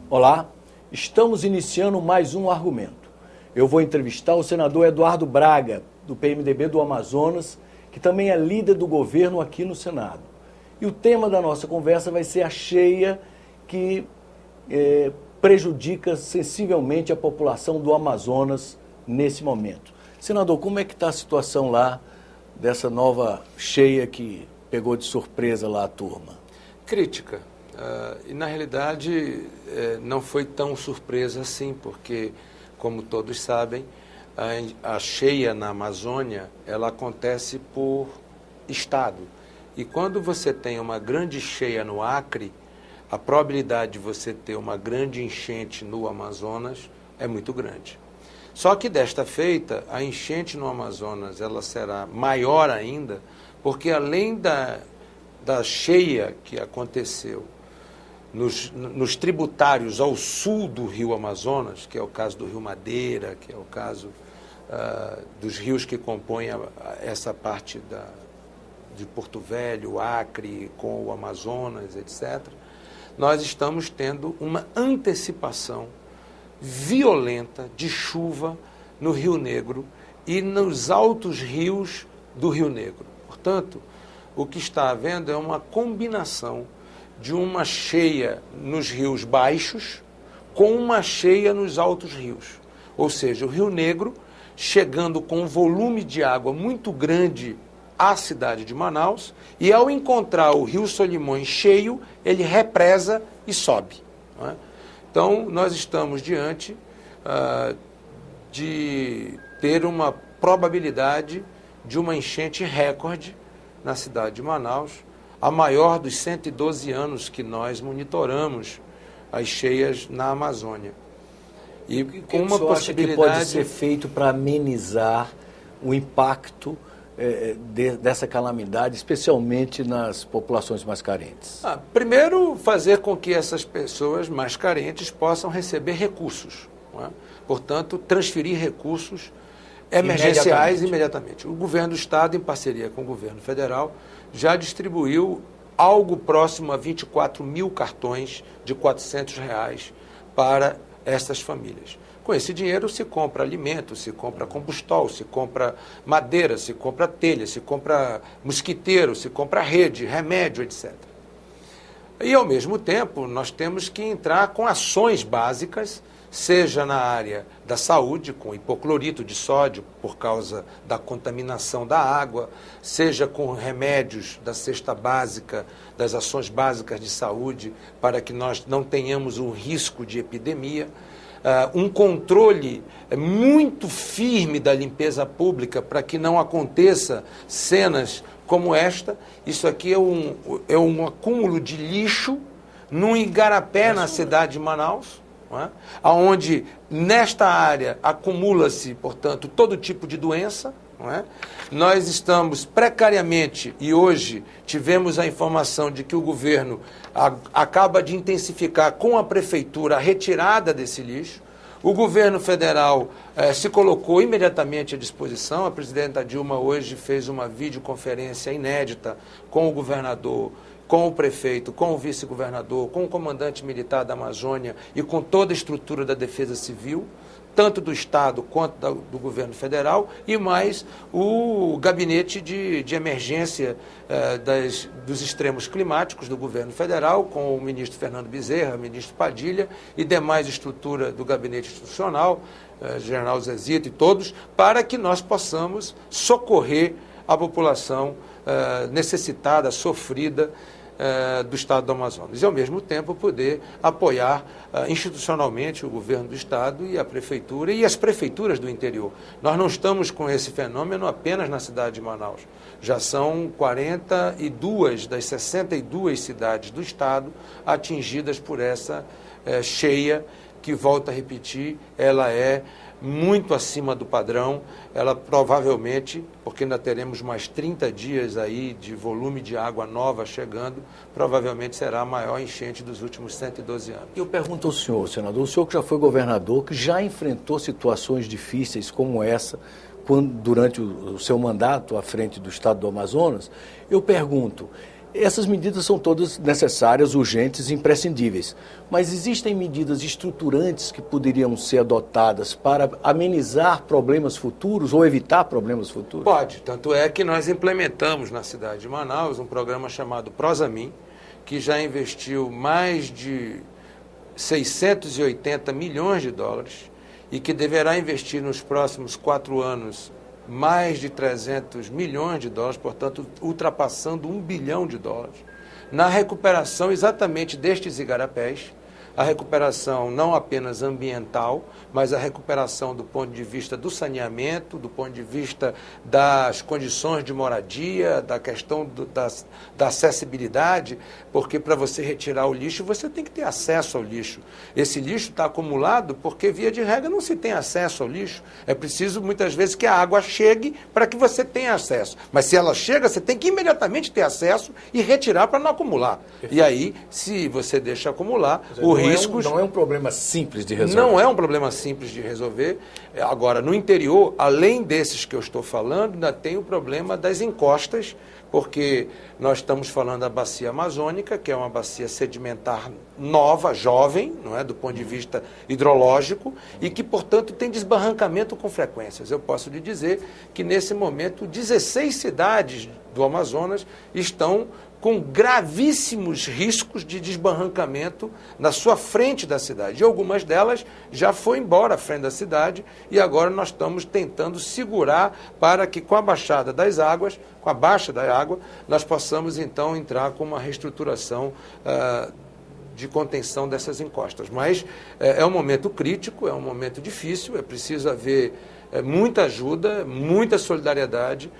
Olá, estamos iniciando mais um argumento. Eu vou entrevistar o senador Eduardo Braga, do PMDB do Amazonas, que também é líder do governo aqui no Senado. E o tema da nossa conversa vai ser a cheia que prejudica sensivelmente a população do Amazonas nesse momento. Senador, como é que está a situação lá dessa nova cheia que pegou de surpresa lá a turma? Crítica. E na realidade não foi tão surpresa assim, porque, como todos sabem, a cheia na Amazônia, ela acontece por estado. E quando você tem uma grande cheia no Acre, a probabilidade de você ter uma grande enchente no Amazonas é muito grande. Só que desta feita, a enchente no Amazonas ela será maior ainda, porque além da cheia que aconteceu nos tributários ao sul do rio Amazonas, que é o caso do rio Madeira, que é o caso dos rios que compõem essa parte de Porto Velho, Acre, com o Amazonas, etc., nós estamos tendo uma antecipação violenta de chuva no Rio Negro e nos altos rios do Rio Negro. Portanto, o que está havendo é uma combinação de uma cheia nos rios baixos com uma cheia nos altos rios. Ou seja, o Rio Negro chegando com um volume de água muito grande à cidade de Manaus e, ao encontrar o Rio Solimões cheio, ele represa e sobe. Não é? Então, nós estamos diante de ter uma probabilidade de uma enchente recorde na cidade de Manaus, a maior dos 112 anos que nós monitoramos as cheias na Amazônia. E com uma possibilidade... que pode ser feito para amenizar o impacto dessa calamidade, especialmente nas populações mais carentes? Primeiro, fazer com que essas pessoas mais carentes possam receber recursos. Não é? Portanto, transferir recursos emergenciais imediatamente. O governo do Estado, em parceria com o governo federal, já distribuiu algo próximo a 24 mil cartões de R$400 para essas famílias. Com esse dinheiro se compra alimento, se compra combustível, se compra madeira, se compra telha, se compra mosquiteiro, se compra rede, remédio, etc. E, ao mesmo tempo, nós temos que entrar com ações básicas, seja na área da saúde, com hipoclorito de sódio por causa da contaminação da água, seja com remédios da cesta básica, das ações básicas de saúde, para que nós não tenhamos um risco de epidemia, um controle muito firme da limpeza pública para que não aconteça cenas como esta. Isso aqui é um acúmulo de lixo num igarapé na cidade de Manaus, não é? Onde nesta área acumula-se, portanto, todo tipo de doença. Não é? Nós estamos precariamente, e hoje tivemos a informação de que o governo acaba de intensificar com a prefeitura a retirada desse lixo. O governo federal se colocou imediatamente à disposição. A presidenta Dilma hoje fez uma videoconferência inédita com o governador, com o prefeito, com o vice-governador, com o comandante militar da Amazônia e com toda a estrutura da Defesa Civil, tanto do Estado quanto do governo federal, e mais o gabinete de emergência dos extremos climáticos do governo federal, com o ministro Fernando Bezerra, o ministro Padilha e demais estrutura do gabinete institucional, general Zezito e todos, para que nós possamos socorrer a população necessitada, sofrida, do Estado do Amazonas. E, ao mesmo tempo, poder apoiar institucionalmente o governo do Estado e a Prefeitura e as prefeituras do interior. Nós não estamos com esse fenômeno apenas na cidade de Manaus. Já são 42 das 62 cidades do Estado atingidas por essa cheia, que, volto a repetir, ela é muito acima do padrão. Ela provavelmente, porque ainda teremos mais 30 dias aí de volume de água nova chegando, provavelmente será a maior enchente dos últimos 112 anos. Eu pergunto ao senhor, senador, o senhor que já foi governador, que já enfrentou situações difíceis como essa, durante o seu mandato à frente do Estado do Amazonas, eu pergunto, essas medidas são todas necessárias, urgentes e imprescindíveis. Mas existem medidas estruturantes que poderiam ser adotadas para amenizar problemas futuros ou evitar problemas futuros? Pode. Tanto é que nós implementamos na cidade de Manaus um programa chamado Prosamin, que já investiu mais de 680 milhões de dólares e que deverá investir nos próximos 4 anos mais de 300 milhões de dólares, portanto, ultrapassando 1 bilhão de dólares, na recuperação exatamente destes igarapés, a recuperação não apenas ambiental, mas a recuperação do ponto de vista do saneamento, do ponto de vista das condições de moradia, da questão da acessibilidade, porque para você retirar o lixo, você tem que ter acesso ao lixo. Esse lixo está acumulado porque, via de regra, não se tem acesso ao lixo. É preciso, muitas vezes, que a água chegue para que você tenha acesso. Mas se ela chega, você tem que imediatamente ter acesso e retirar para não acumular. Perfeito. E aí, se você deixa acumular, o risco... Não é um problema simples de resolver. Não é um problema simples de resolver. Agora, no interior, além desses que eu estou falando, ainda tem o problema das encostas, porque nós estamos falando da bacia amazônica, que é uma bacia sedimentar nova, jovem, não é, do ponto de vista hidrológico, e que, portanto, tem desbarrancamento com frequências. Eu posso lhe dizer que, nesse momento, 16 cidades do Amazonas estão com gravíssimos riscos de desbarrancamento na sua frente da cidade. E algumas delas já foi embora à frente da cidade e agora nós estamos tentando segurar para que, com a baixada das águas, com a baixa da água, nós possamos então entrar com uma reestruturação de contenção dessas encostas. Mas é um momento crítico, é um momento difícil, é preciso haver muita ajuda, muita solidariedade,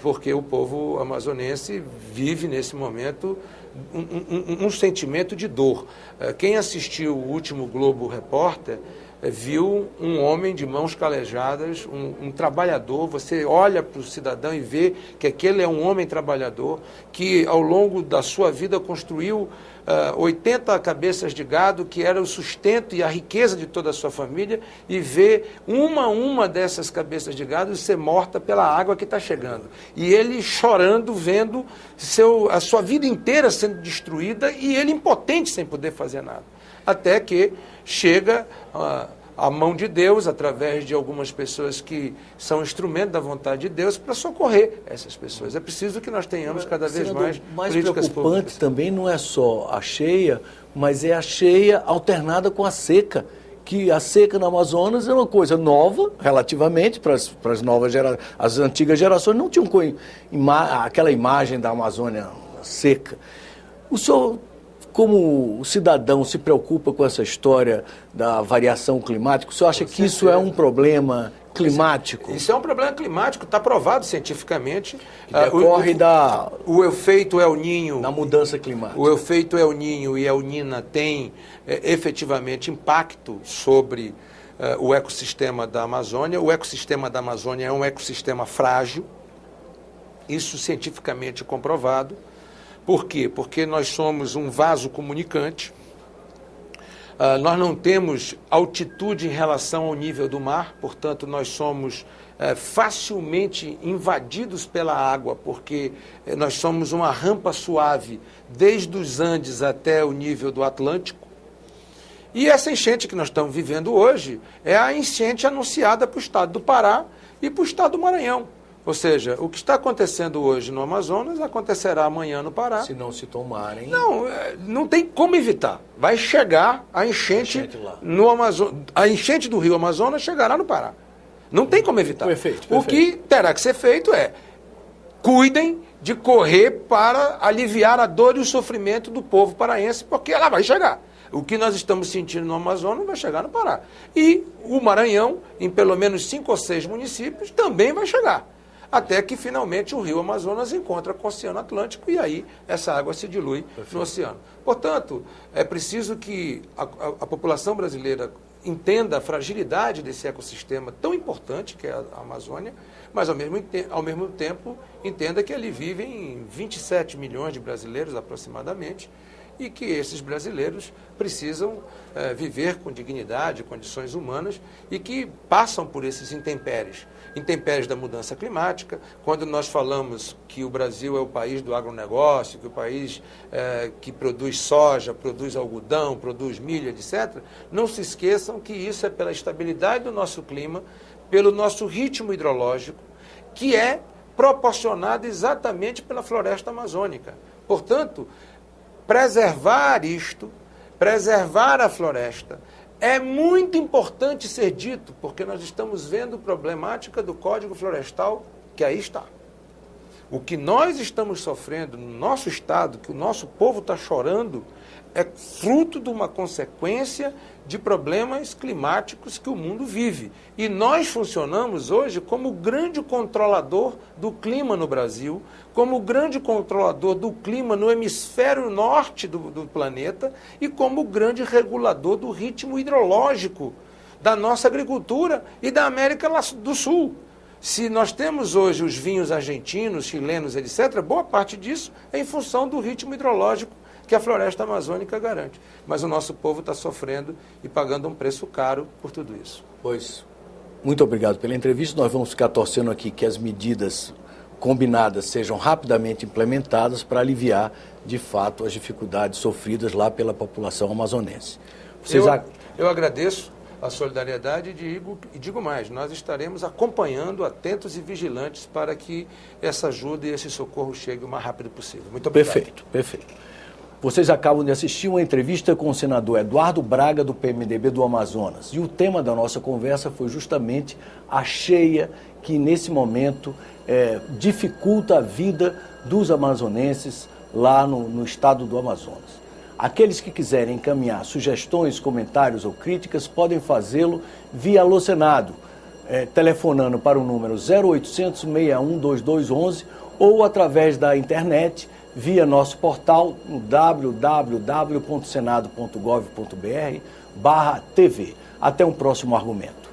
porque o povo amazonense vive nesse momento um sentimento de dor. Quem assistiu o último Globo Repórter viu um homem de mãos calejadas, um trabalhador. Você olha para o cidadão e vê que aquele é um homem trabalhador que ao longo da sua vida construiu 80 cabeças de gado, que era o sustento e a riqueza de toda a sua família, e vê uma dessas cabeças de gado ser morta pela água que está chegando. E ele chorando, vendo a sua vida inteira sendo destruída e ele impotente sem poder fazer nada. Até que chega a mão de Deus, através de algumas pessoas que são instrumento da vontade de Deus, para socorrer essas pessoas. É preciso que nós tenhamos cada vez mais políticas preocupante públicas. Também não é só a cheia, mas é a cheia alternada com a seca. Que a seca no Amazonas é uma coisa nova, relativamente, para as novas gerações. As antigas gerações não tinham aquela imagem da Amazônia seca. O senhor, como cidadão, se preocupa com essa história da variação climática? O senhor acha que isso é um problema climático? Isso é um problema climático, está provado cientificamente. Que decorre o efeito El Niño... Da mudança climática. O efeito El Niño e El Nina têm efetivamente impacto sobre o ecossistema da Amazônia. O ecossistema da Amazônia é um ecossistema frágil, isso cientificamente comprovado. Por quê? Porque nós somos um vaso comunicante, nós não temos altitude em relação ao nível do mar, portanto, nós somos facilmente invadidos pela água, porque nós somos uma rampa suave desde os Andes até o nível do Atlântico. E essa enchente que nós estamos vivendo hoje é a enchente anunciada para o estado do Pará e para o estado do Maranhão. Ou seja, o que está acontecendo hoje no Amazonas acontecerá amanhã no Pará. Se não se tomarem... Não tem como evitar. Vai chegar a enchente no Amazonas. A enchente do rio Amazonas chegará no Pará. Não tem como evitar. Perfeito. O que terá que ser feito cuidem de correr para aliviar a dor e o sofrimento do povo paraense, porque ela vai chegar. O que nós estamos sentindo no Amazonas vai chegar no Pará. E o Maranhão, em pelo menos 5 ou 6 municípios, também vai chegar. Até que, finalmente, o rio Amazonas encontra com o Oceano Atlântico e aí essa água se dilui no oceano. Portanto, é preciso que a população brasileira entenda a fragilidade desse ecossistema tão importante que é a Amazônia, mas, ao mesmo tempo, entenda que ali vivem 27 milhões de brasileiros, aproximadamente, e que esses brasileiros precisam viver com dignidade, condições humanas e que passam por esses intempéries. Intempéries da mudança climática, quando nós falamos que o Brasil é o país do agronegócio, que o país que produz soja, produz algodão, produz milho, etc., não se esqueçam que isso é pela estabilidade do nosso clima, pelo nosso ritmo hidrológico, que é proporcionado exatamente pela floresta amazônica. Portanto, preservar isto, preservar a floresta, é muito importante ser dito, porque nós estamos vendo a problemática do Código Florestal, que aí está. O que nós estamos sofrendo no nosso estado, que o nosso povo está chorando, é fruto de uma consequência de problemas climáticos que o mundo vive. E nós funcionamos hoje como o grande controlador do clima no Brasil, como o grande controlador do clima no hemisfério norte do planeta e como o grande regulador do ritmo hidrológico da nossa agricultura e da América do Sul. Se nós temos hoje os vinhos argentinos, chilenos, etc., boa parte disso é em função do ritmo hidrológico que a floresta amazônica garante. Mas o nosso povo está sofrendo e pagando um preço caro por tudo isso. Pois, muito obrigado pela entrevista. Nós vamos ficar torcendo aqui que as medidas combinadas sejam rapidamente implementadas para aliviar, de fato, as dificuldades sofridas lá pela população amazonense. Eu agradeço a solidariedade e digo mais, nós estaremos acompanhando, atentos e vigilantes para que essa ajuda e esse socorro chegue o mais rápido possível. Muito obrigado. Perfeito, perfeito. Vocês acabam de assistir uma entrevista com o senador Eduardo Braga, do PMDB do Amazonas. E o tema da nossa conversa foi justamente a cheia que, nesse momento, dificulta a vida dos amazonenses lá no estado do Amazonas. Aqueles que quiserem encaminhar sugestões, comentários ou críticas podem fazê-lo via Alô Senado, telefonando para o número 0800 61 2211 ou através da internet via nosso portal no www.senado.gov.br/TV. Até um próximo argumento.